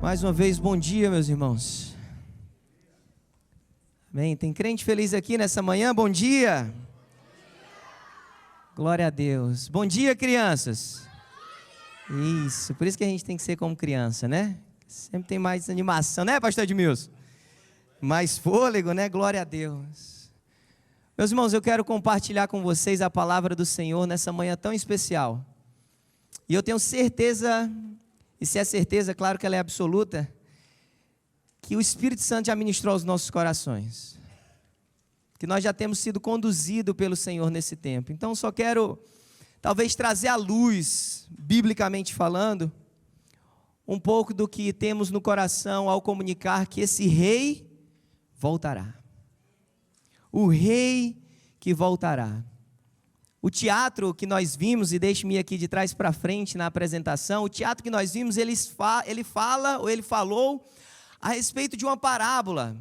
Mais uma vez, bom dia, meus irmãos. Amém? Tem crente feliz aqui nessa manhã? Bom dia. Glória a Deus. Bom dia, crianças. Isso, por isso que a gente tem que ser como criança, né? Sempre tem mais animação, né, pastor Edmilson? Mais fôlego, né? Glória a Deus. Meus irmãos, eu quero compartilhar com vocês a palavra do Senhor nessa manhã tão especial. E eu tenho certeza, e se é certeza, claro que ela é absoluta, que o Espírito Santo já ministrou aos nossos corações. Que nós já temos sido conduzidos pelo Senhor nesse tempo. Então, só quero, talvez, trazer à luz, biblicamente falando, um pouco do que temos no coração ao comunicar que esse rei voltará. O rei que voltará. O teatro que nós vimos, e deixe-me aqui de trás para frente na apresentação, o teatro que nós vimos, ele falou a respeito de uma parábola,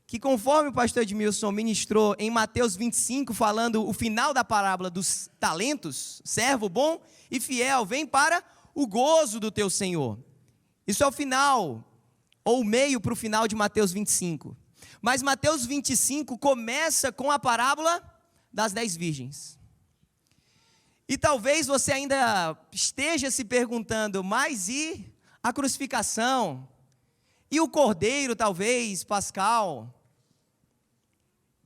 que conforme o pastor Edmilson ministrou em Mateus 25, falando o final da parábola dos talentos, servo bom e fiel, vem para o gozo do teu Senhor. Isso é o final, ou o meio para o final de Mateus 25. Mas Mateus 25 começa com a parábola das 10 virgens. E talvez você ainda esteja se perguntando, mas e a crucificação? E o cordeiro, talvez, Pascal?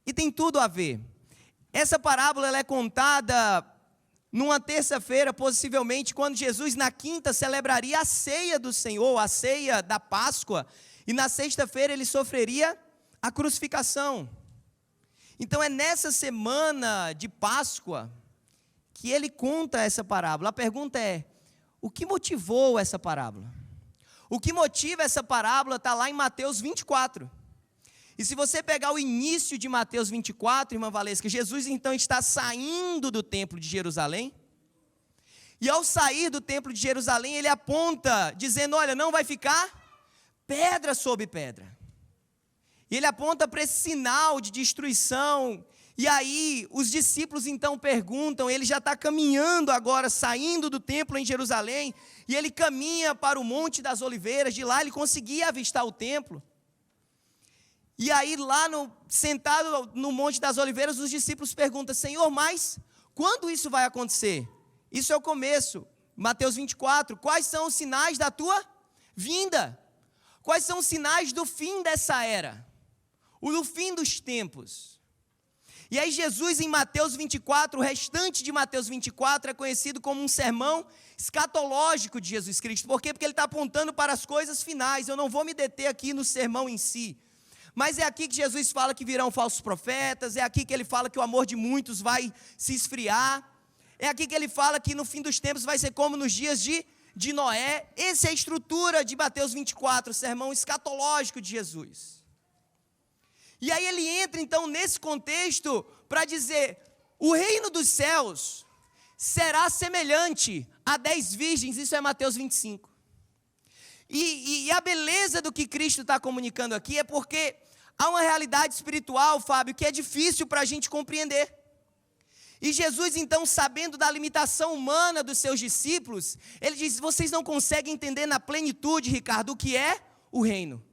E tem tudo a ver. Essa parábola ela é contada numa terça-feira, possivelmente, quando Jesus, na quinta, celebraria a ceia do Senhor, a ceia da Páscoa. E na sexta-feira ele sofreria a crucificação. Então é nessa semana de Páscoa que ele conta essa parábola. A pergunta é, o que motivou essa parábola? O que motiva essa parábola está lá em Mateus 24. E se você pegar o início de Mateus 24, irmã Valesca, Jesus então está saindo do templo de Jerusalém. E ao sair do templo de Jerusalém, ele aponta, dizendo, olha, não vai ficar pedra sobre pedra. E ele aponta para esse sinal de destruição. E aí os discípulos então perguntam, ele já está caminhando agora, saindo do templo em Jerusalém, e ele caminha para o Monte das Oliveiras, de lá ele conseguia avistar o templo. E aí lá sentado no Monte das Oliveiras, os discípulos perguntam, Senhor, mas quando isso vai acontecer? Isso é o começo, Mateus 24, quais são os sinais da tua vinda? Quais são os sinais do fim dessa era? O fim dos tempos? E aí Jesus em Mateus 24, o restante de Mateus 24 é conhecido como um sermão escatológico de Jesus Cristo. Por quê? Porque ele está apontando para as coisas finais. Eu não vou me deter aqui no sermão em si. Mas é aqui que Jesus fala que virão falsos profetas, é aqui que ele fala que o amor de muitos vai se esfriar, é aqui que ele fala que no fim dos tempos vai ser como nos dias de Noé. Essa é a estrutura de Mateus 24, o sermão escatológico de Jesus. E aí ele entra então nesse contexto para dizer, o reino dos céus será semelhante a 10 virgens, isso é Mateus 25. E a beleza do que Cristo está comunicando aqui é porque há uma realidade espiritual, Fábio, que é difícil para a gente compreender. E Jesus então, sabendo da limitação humana dos seus discípulos, ele diz, vocês não conseguem entender na plenitude, Ricardo, o que é o reino.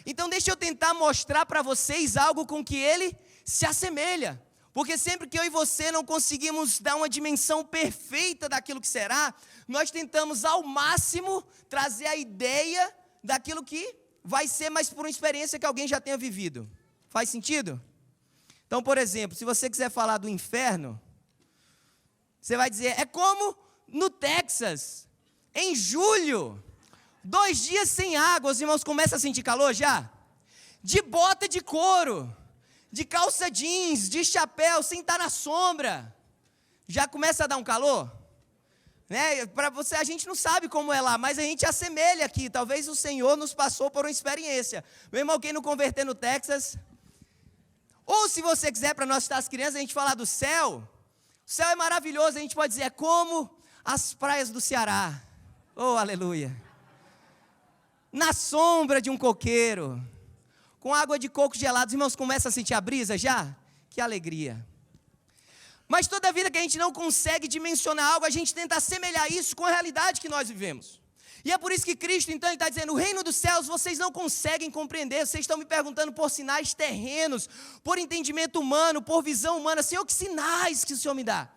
Então deixa eu tentar mostrar para vocês algo com que ele se assemelha. Porque sempre que eu e você não conseguimos dar uma dimensão perfeita daquilo que será, nós tentamos ao máximo trazer a ideia daquilo que vai ser, mas por uma experiência que alguém já tenha vivido. Faz sentido? Então, por exemplo, se você quiser falar do inferno, você vai dizer, é como no Texas, em julho, 2 dias sem água, os irmãos começam a sentir calor já? De bota de couro, de calça jeans, de chapéu, sem estar na sombra, já começa a dar um calor? Né? Para você, a gente não sabe como é lá, mas a gente assemelha aqui, talvez o Senhor nos passou por uma experiência. Meu irmão, quem não converter no Texas, ou se você quiser, para nós estar as crianças, a gente falar do céu, o céu é maravilhoso, a gente pode dizer, é como as praias do Ceará, oh aleluia, na sombra de um coqueiro, com água de coco gelada, os irmãos começam a sentir a brisa já? Que alegria. Mas toda vida que a gente não consegue dimensionar algo, a gente tenta assemelhar isso com a realidade que nós vivemos. E é por isso que Cristo, então, está dizendo, o reino dos céus vocês não conseguem compreender, vocês estão me perguntando por sinais terrenos, por entendimento humano, por visão humana, Senhor, que sinais que o Senhor me dá?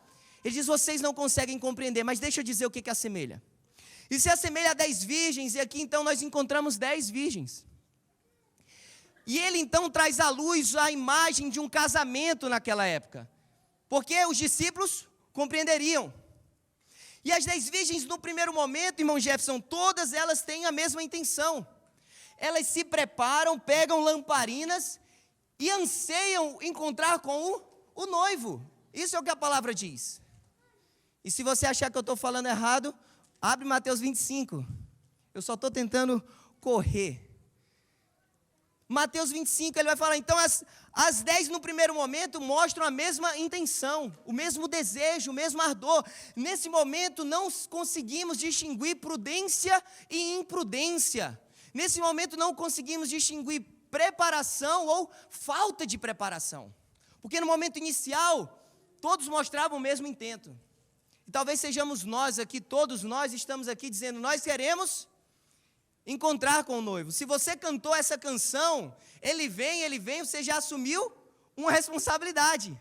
Ele diz, vocês não conseguem compreender, mas deixa eu dizer o que assemelha. E se assemelha a 10 virgens, e aqui então nós encontramos 10 virgens. E ele então traz à luz a imagem de um casamento naquela época, porque os discípulos compreenderiam. E as 10 virgens, no primeiro momento, irmão Jefferson, todas elas têm a mesma intenção. Elas se preparam, pegam lamparinas e anseiam encontrar com o noivo. Isso é o que a palavra diz. E se você achar que eu estou falando errado, abre Mateus 25. Eu só estou tentando correr. Mateus 25, ele vai falar, então as 10 no primeiro momento mostram a mesma intenção, o mesmo desejo, o mesmo ardor. Nesse momento não conseguimos distinguir prudência e imprudência. Nesse momento não conseguimos distinguir preparação ou falta de preparação. Porque no momento inicial, todos mostravam o mesmo intento. E talvez sejamos nós aqui, todos nós estamos aqui dizendo, nós queremos encontrar com o noivo. Se você cantou essa canção, ele vem, você já assumiu uma responsabilidade.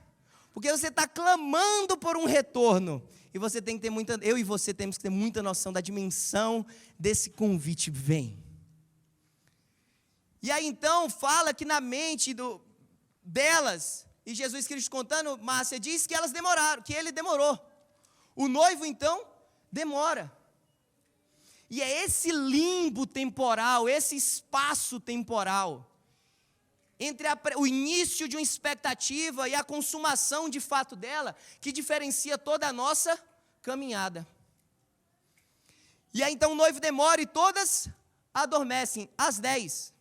Porque você está clamando por um retorno. E você tem que ter eu e você temos que ter muita noção da dimensão desse convite, vem. E aí então fala que na mente delas, e Jesus Cristo contando, Márcia diz que elas demoraram, que ele demorou. O noivo então demora. E é esse limbo temporal, esse espaço temporal, entre o início de uma expectativa e a consumação de fato dela, que diferencia toda a nossa caminhada. E aí então o noivo demora e todas adormecem, às 10.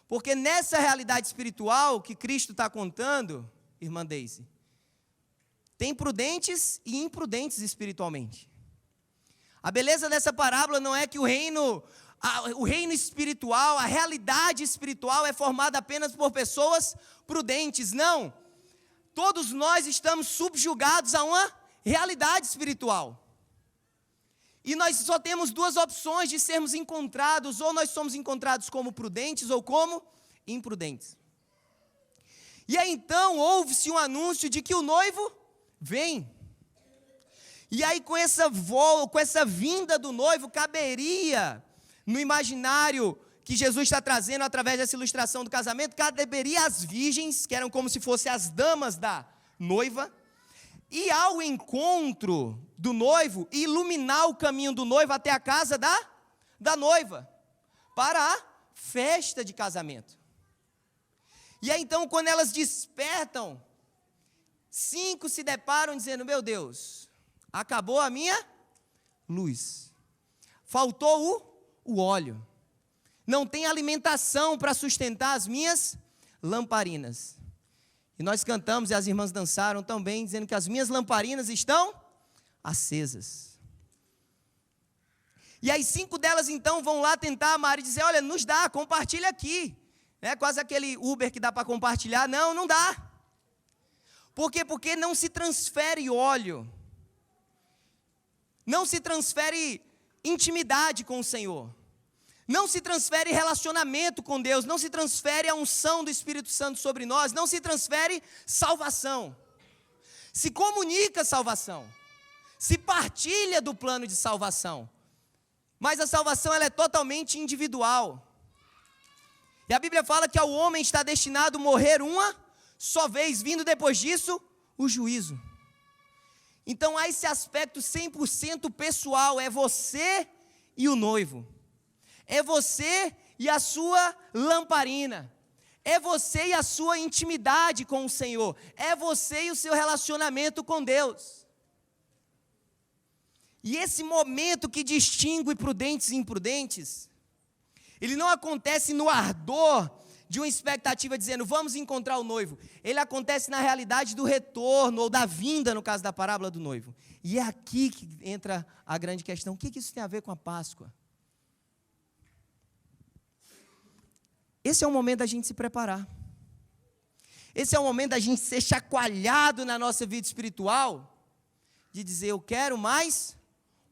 Porque nessa realidade espiritual que Cristo está contando, irmã Deise, tem prudentes e imprudentes espiritualmente. A beleza dessa parábola não é que o reino espiritual, a realidade espiritual é formada apenas por pessoas prudentes, não. Todos nós estamos subjugados a uma realidade espiritual. E nós só temos 2 opções de sermos encontrados, ou nós somos encontrados como prudentes ou como imprudentes. E aí então houve-se um anúncio de que o noivo vem. E aí com essa vinda do noivo, caberia, no imaginário que Jesus está trazendo através dessa ilustração do casamento, caberia às virgens, que eram como se fossem as damas da noiva, e ao encontro do noivo, iluminar o caminho do noivo até a casa da noiva, para a festa de casamento. E aí então quando elas despertam, 5 se deparam dizendo, meu Deus, acabou a minha luz, faltou o óleo, não tem alimentação para sustentar as minhas lamparinas. E nós cantamos e as irmãs dançaram também, dizendo que as minhas lamparinas estão acesas. E aí 5 delas então vão lá tentar amar e dizer, olha, nos dá, compartilha aqui. Quase aquele Uber que dá para compartilhar, não dá. Por quê? Porque não se transfere óleo. Não se transfere intimidade com o Senhor. Não se transfere relacionamento com Deus. Não se transfere a unção do Espírito Santo sobre nós. Não se transfere salvação. Se comunica salvação. Se partilha do plano de salvação. Mas a salvação ela é totalmente individual. E a Bíblia fala que ao homem está destinado a morrer uma só vez, vindo depois disso o juízo. Então há esse aspecto 100% pessoal, é você e o noivo, é você e a sua lamparina, é você e a sua intimidade com o Senhor, é você e o seu relacionamento com Deus. E esse momento que distingue prudentes e imprudentes, ele não acontece no ardor de uma expectativa dizendo, vamos encontrar o noivo. Ele acontece na realidade do retorno, ou da vinda, no caso da parábola do noivo. E é aqui que entra a grande questão. O que isso tem a ver com a Páscoa? Esse é o momento da gente se preparar. Esse é o momento da gente ser chacoalhado na nossa vida espiritual, de dizer, eu quero mais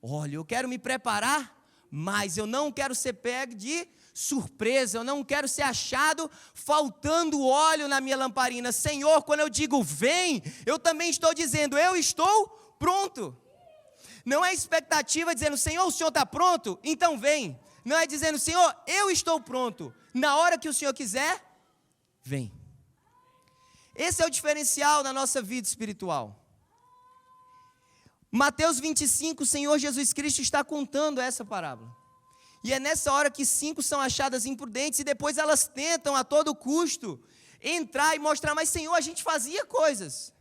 óleo, eu quero me preparar mais. Eu não quero ser pego de surpresa, eu não quero ser achado faltando óleo na minha lamparina. Senhor, quando eu digo vem, eu também estou dizendo, eu estou pronto. Não é expectativa dizendo, Senhor, o Senhor está pronto? Então vem. Não é dizendo, Senhor, eu estou pronto. Na hora que o Senhor quiser, vem. Esse é o diferencial na nossa vida espiritual. Mateus 25, o Senhor Jesus Cristo está contando essa parábola. E é nessa hora que 5 são achadas imprudentes e depois elas tentam a todo custo entrar e mostrar, mas Senhor, a gente fazia coisas.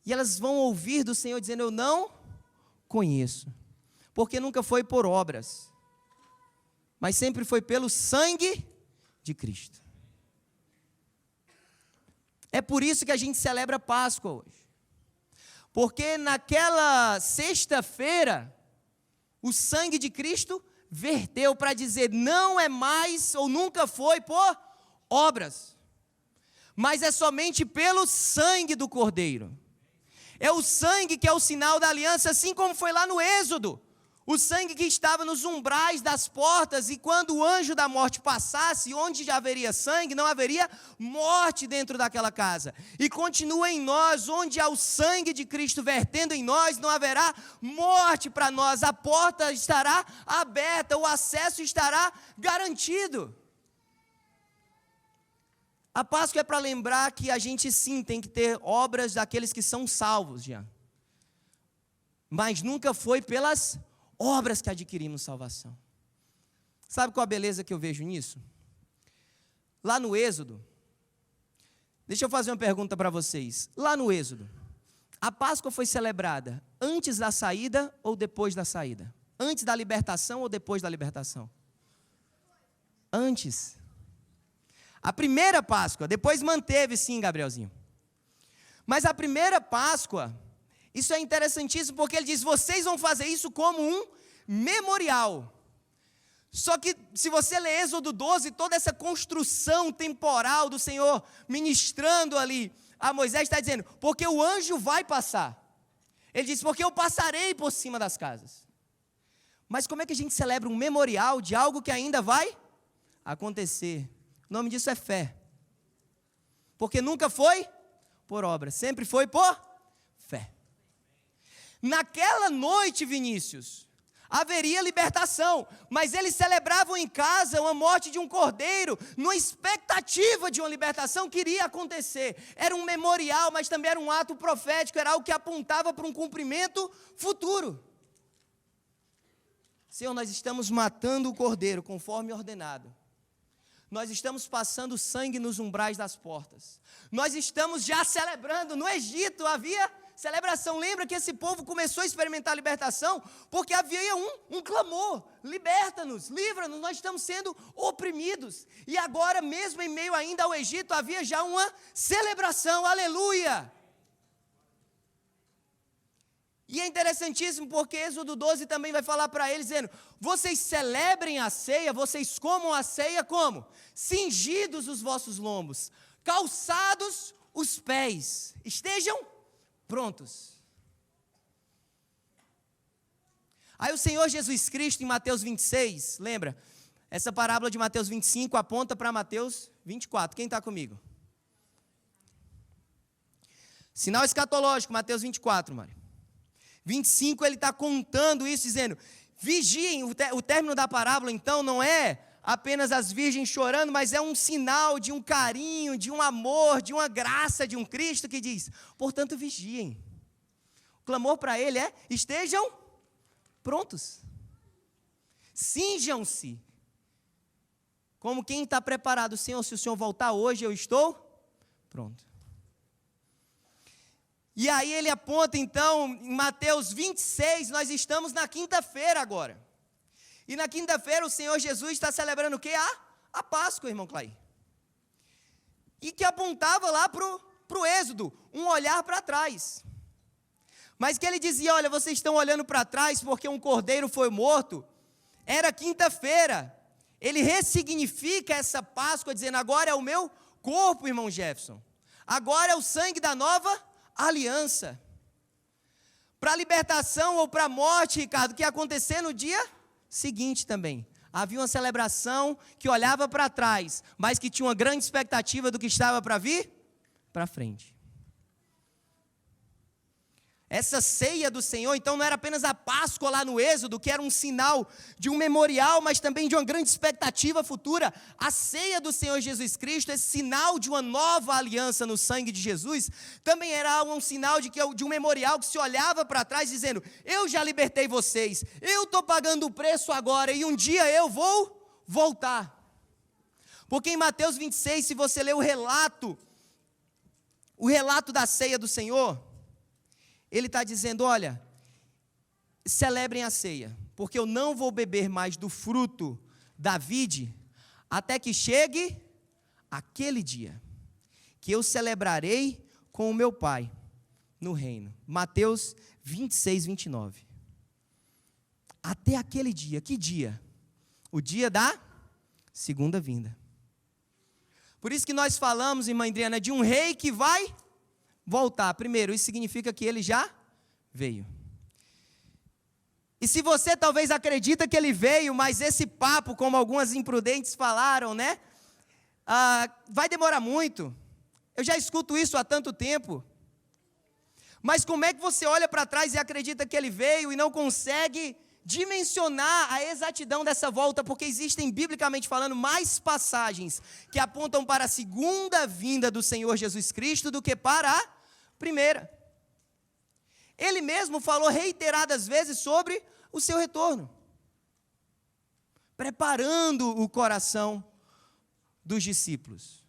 E elas vão ouvir do Senhor dizendo, eu não conheço. Porque nunca foi por obras, mas sempre foi pelo sangue de Cristo. É por isso que a gente celebra Páscoa hoje. Porque naquela sexta-feira, o sangue de Cristo verteu para dizer, não é mais ou nunca foi por obras, mas é somente pelo sangue do Cordeiro. É o sangue que é o sinal da aliança, assim como foi lá no Êxodo. O sangue que estava nos umbrais das portas, e quando o anjo da morte passasse, onde já haveria sangue, não haveria morte dentro daquela casa. E continua em nós, onde há o sangue de Cristo vertendo em nós, não haverá morte para nós. A porta estará aberta, o acesso estará garantido. A Páscoa é para lembrar que a gente sim tem que ter obras daqueles que são salvos já. Mas nunca foi pelas obras que adquirimos salvação. Sabe qual a beleza que eu vejo nisso? Lá no Êxodo, deixa eu fazer uma pergunta para vocês. Lá no Êxodo, a Páscoa foi celebrada antes da saída ou depois da saída? Antes da libertação ou depois da libertação? Antes. A primeira Páscoa, depois manteve sim, Gabrielzinho. Mas a primeira Páscoa, isso é interessantíssimo porque ele diz, vocês vão fazer isso como um memorial. Só que se você ler Êxodo 12, toda essa construção temporal do Senhor ministrando ali a Moisés, está dizendo, porque o anjo vai passar. Ele diz, porque eu passarei por cima das casas. Mas como é que a gente celebra um memorial de algo que ainda vai acontecer? O nome disso é fé. Porque nunca foi por obra, sempre foi por fé. Naquela noite, Vinícius, haveria libertação, mas eles celebravam em casa a morte de um cordeiro, numa expectativa de uma libertação que iria acontecer. Era um memorial, mas também era um ato profético, era algo que apontava para um cumprimento futuro. Senhor, nós estamos matando o cordeiro conforme ordenado. Nós estamos passando sangue nos umbrais das portas. Nós estamos já celebrando. No Egito havia celebração. Lembra que esse povo começou a experimentar a libertação? Porque havia um clamor. Liberta-nos, livra-nos, nós estamos sendo oprimidos. E agora, mesmo em meio ainda ao Egito, havia já uma celebração. Aleluia! E é interessantíssimo porque Êxodo 12 também vai falar para eles, dizendo, vocês celebrem a ceia, vocês comam a ceia como? Cingidos os vossos lombos, calçados os pés, estejam prontos. Aí o Senhor Jesus Cristo em Mateus 26, lembra? Essa parábola de Mateus 25 aponta para Mateus 24, quem está comigo? Sinal escatológico, Mateus 24, Mário. 25 ele está contando isso, dizendo, vigiem, o término da parábola então não é apenas as virgens chorando, mas é um sinal de um carinho, de um amor, de uma graça de um Cristo que diz, portanto vigiem. O clamor para ele é, estejam prontos, cinjam-se, como quem está preparado, Senhor, se o Senhor voltar hoje eu estou pronto. E aí ele aponta então, em Mateus 26, nós estamos na quinta-feira agora. E na quinta-feira o Senhor Jesus está celebrando o quê? A Páscoa, irmão Clay. E que apontava lá para o Êxodo, um olhar para trás. Mas que ele dizia, olha, vocês estão olhando para trás porque um cordeiro foi morto. Era quinta-feira. Ele ressignifica essa Páscoa, dizendo, agora é o meu corpo, irmão Jefferson. Agora é o sangue da nova aliança. Para a libertação ou para a morte, Ricardo, que ia acontecer no dia seguinte também. Havia uma celebração que olhava para trás, mas que tinha uma grande expectativa do que estava para vir para frente. Essa ceia do Senhor, então, não era apenas a Páscoa lá no Êxodo, que era um sinal de um memorial, mas também de uma grande expectativa futura. A ceia do Senhor Jesus Cristo, esse sinal de uma nova aliança no sangue de Jesus, também era um sinal de um memorial que se olhava para trás dizendo: eu já libertei vocês, eu estou pagando o preço agora e um dia eu vou voltar. Porque em Mateus 26, se você ler o relato da ceia do Senhor, ele está dizendo: olha, celebrem a ceia, porque eu não vou beber mais do fruto da vide, até que chegue aquele dia, que eu celebrarei com o meu Pai no reino. Mateus 26, 29. Até aquele dia, que dia? O dia da segunda vinda. Por isso que nós falamos, irmã Adriana, de um rei que vai voltar. Primeiro, isso significa que ele já veio. E se você talvez acredita que ele veio, mas esse papo, como algumas imprudentes falaram, né? Vai demorar muito. Eu já escuto isso há tanto tempo. Mas como é que você olha para trás e acredita que ele veio e não consegue dimensionar a exatidão dessa volta? Porque existem, biblicamente falando, mais passagens que apontam para a segunda vinda do Senhor Jesus Cristo do que para a primeira. Ele mesmo falou reiteradas vezes sobre o seu retorno, preparando o coração dos discípulos.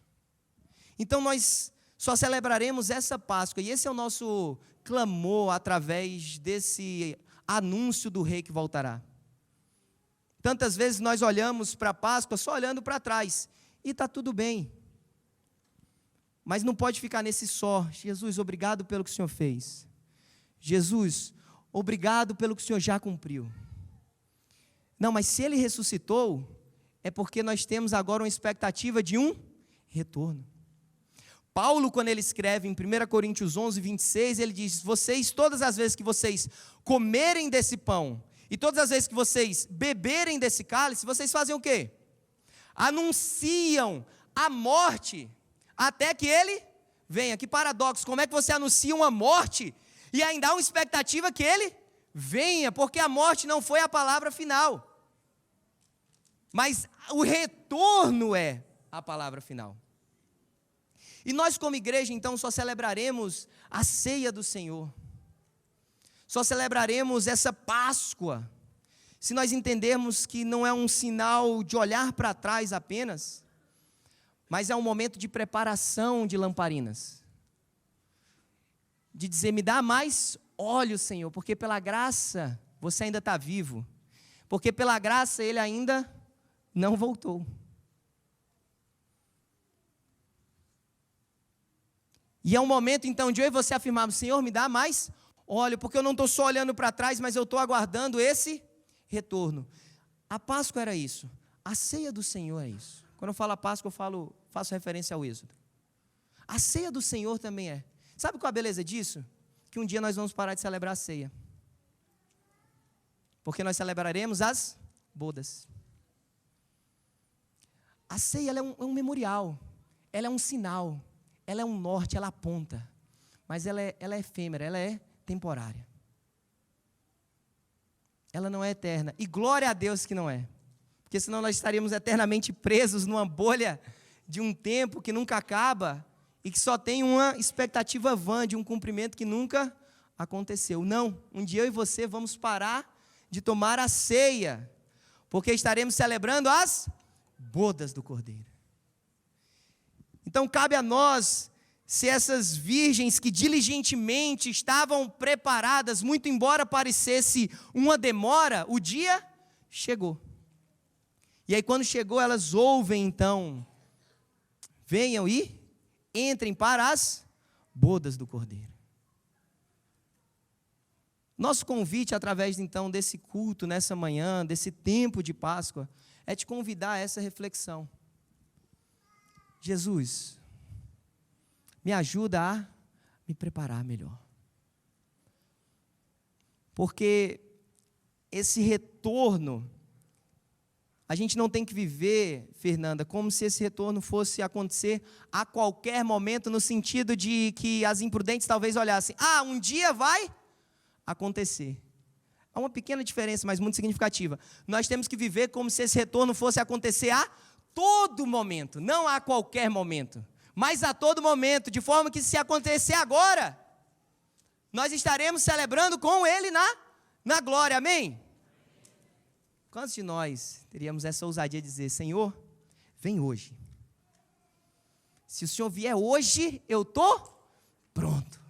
Então nós só celebraremos essa Páscoa, e esse é o nosso clamor através desse anúncio do rei que voltará. Tantas vezes nós olhamos para a Páscoa só olhando para trás, e está tudo bem. Mas não pode ficar nesse só. Jesus, obrigado pelo que o Senhor fez. Jesus, obrigado pelo que o Senhor já cumpriu. Não, mas se Ele ressuscitou, é porque nós temos agora uma expectativa de um retorno. Paulo, quando ele escreve em 1 Coríntios 11, 26, ele diz: vocês, todas as vezes que vocês comerem desse pão, e todas as vezes que vocês beberem desse cálice, vocês fazem o quê? Anunciam a morte até que ele venha. Que paradoxo, como é que você anuncia uma morte e ainda há uma expectativa que ele venha? Porque a morte não foi a palavra final, mas o retorno é a palavra final. E nós como igreja então só celebraremos a ceia do Senhor, só celebraremos essa Páscoa, se nós entendermos que não é um sinal de olhar para trás apenas, mas é um momento de preparação de lamparinas, de dizer: me dá mais óleo, Senhor, porque pela graça você ainda está vivo, porque pela graça Ele ainda não voltou. E é um momento então de eu e você afirmarmos: Senhor, me dá mais óleo, porque eu não estou só olhando para trás, mas eu estou aguardando esse retorno. A Páscoa era isso, a ceia do Senhor é isso. Quando eu falo a Páscoa, faço referência ao Êxodo. A ceia do Senhor também é. Sabe qual a beleza disso? Que um dia nós vamos parar de celebrar a ceia, porque nós celebraremos as bodas. A ceia ela é um memorial, ela é um sinal, ela é um norte, ela aponta, mas ela é efêmera, ela é temporária. Ela não é eterna, e glória a Deus que não é, porque senão nós estaríamos eternamente presos numa bolha de um tempo que nunca acaba, e que só tem uma expectativa vã de um cumprimento que nunca aconteceu. Não, um dia eu e você vamos parar de tomar a ceia, porque estaremos celebrando as bodas do Cordeiro. Então cabe a nós ser essas virgens que diligentemente estavam preparadas, muito embora parecesse uma demora, o dia chegou. E aí quando chegou, elas ouvem então: venham e entrem para as bodas do Cordeiro. Nosso convite através então desse culto, nessa manhã, desse tempo de Páscoa, é te convidar a essa reflexão. Jesus, me ajuda a me preparar melhor. Porque esse retorno A gente não tem que viver, Fernanda, como se esse retorno fosse acontecer a qualquer momento, no sentido de que as imprudentes talvez olhassem, um dia vai acontecer. Há uma pequena diferença, mas muito significativa. Nós temos que viver como se esse retorno fosse acontecer a todo momento, não a qualquer momento, mas a todo momento, de forma que se acontecer agora, nós estaremos celebrando com Ele na glória, amém? Quantos de nós teríamos essa ousadia de dizer, Senhor, vem hoje. Se o Senhor vier hoje, eu estou pronto.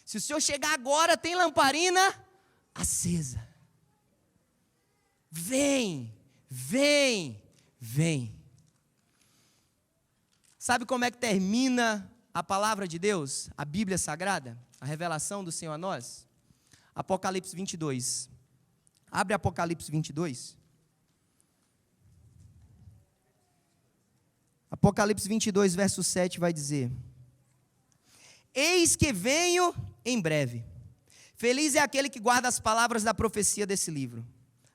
Se o Senhor chegar agora, tem lamparina acesa. Vem, vem, vem. Sabe como é que termina a palavra de Deus, a Bíblia Sagrada, a revelação do Senhor a nós? Apocalipse 22. Abre Apocalipse 22. Apocalipse 22, verso 7 vai dizer: Eis que venho em breve. Feliz é aquele que guarda as palavras da profecia desse livro.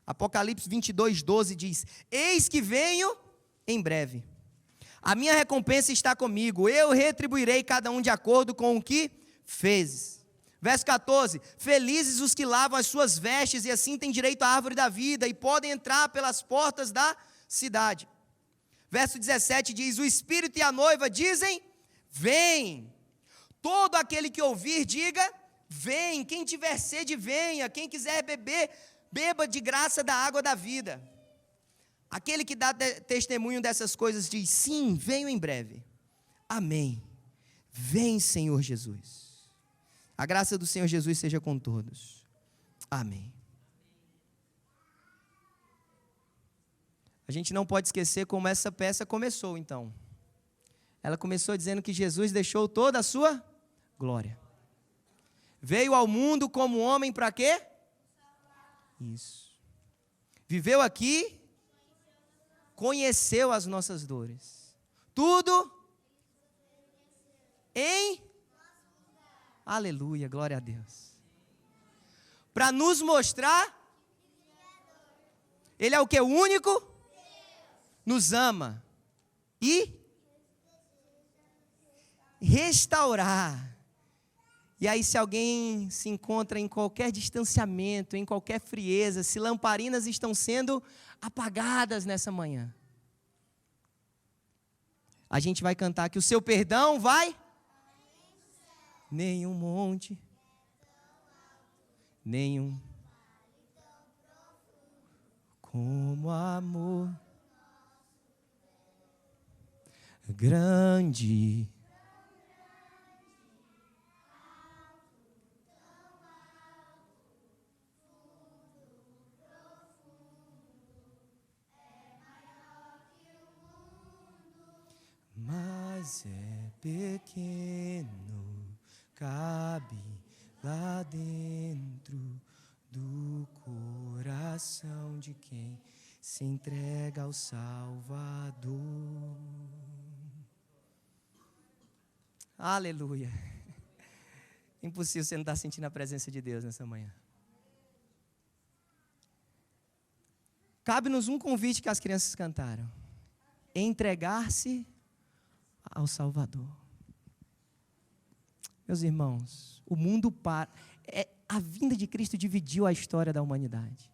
Apocalipse 22, 12 diz: Eis que venho em breve. A minha recompensa está comigo, eu retribuirei cada um de acordo com o que fezes. Verso 14, felizes os que lavam as suas vestes e assim têm direito à árvore da vida e podem entrar pelas portas da cidade. Verso 17 diz, o Espírito e a noiva dizem, vem. Todo aquele que ouvir, diga, vem. Quem tiver sede, venha. Quem quiser beber, beba de graça da água da vida. Aquele que dá testemunho dessas coisas diz, sim, venho em breve. Amém. Vem, Senhor Jesus. A graça do Senhor Jesus seja com todos. Amém. A gente não pode esquecer como essa peça começou, então. Ela começou dizendo que Jesus deixou toda a sua glória. Veio ao mundo como homem para quê? Isso. Viveu aqui, conheceu as nossas dores. Tudo em... Aleluia, glória a Deus. Para nos mostrar, Ele é o que? O único? Nos ama. E restaurar. E aí, se alguém se encontra em qualquer distanciamento, em qualquer frieza, se lamparinas estão sendo apagadas nessa manhã, a gente vai cantar que o seu perdão vai... Nenhum monte, nenhum como amor grande. Mas é pequeno, cabe lá dentro do coração de quem se entrega ao Salvador. Aleluia. Impossível você não estar sentindo a presença de Deus nessa manhã. Cabe-nos um convite que as crianças cantaram: entregar-se ao Salvador. Meus irmãos, o mundo a vinda de Cristo dividiu a história da humanidade.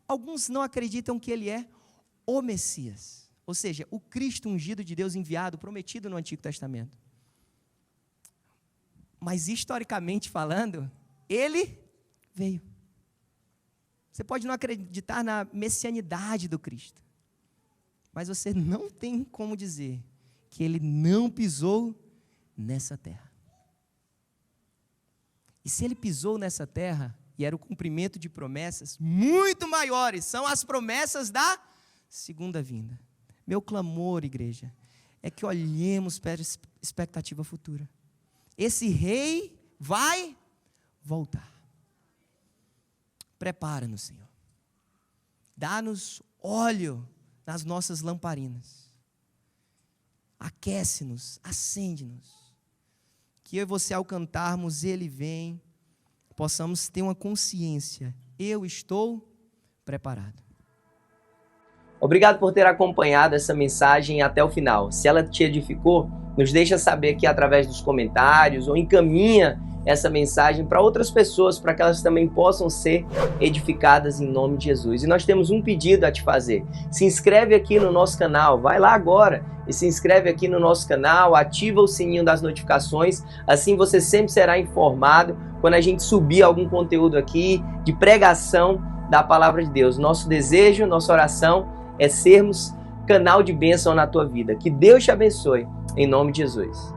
Alguns não acreditam que Ele é o Messias, ou seja, o Cristo ungido de Deus enviado, prometido no Antigo Testamento. Mas historicamente falando, Ele veio. Você pode não acreditar na messianidade do Cristo, mas você não tem como dizer que Ele não pisou nessa terra. E se Ele pisou nessa terra, e era o cumprimento de promessas muito maiores, são as promessas da segunda vinda. Meu clamor, igreja, é que olhemos para a expectativa futura. Esse rei vai voltar. Prepara-nos, Senhor. Dá-nos óleo nas nossas lamparinas. Aquece-nos, acende-nos. Que eu e você, ao cantarmos Ele vem, possamos ter uma consciência: eu estou preparado. Obrigado por ter acompanhado essa mensagem até o final. Se ela te edificou, nos deixa saber aqui através dos comentários ou encaminha essa mensagem para outras pessoas, para que elas também possam ser edificadas em nome de Jesus. E nós temos um pedido a te fazer. Se inscreve aqui no nosso canal, vai lá agora e se inscreve aqui no nosso canal, ativa o sininho das notificações, assim você sempre será informado quando a gente subir algum conteúdo aqui de pregação da palavra de Deus. Nosso desejo, nossa oração é sermos canal de bênção na tua vida. Que Deus te abençoe, em nome de Jesus.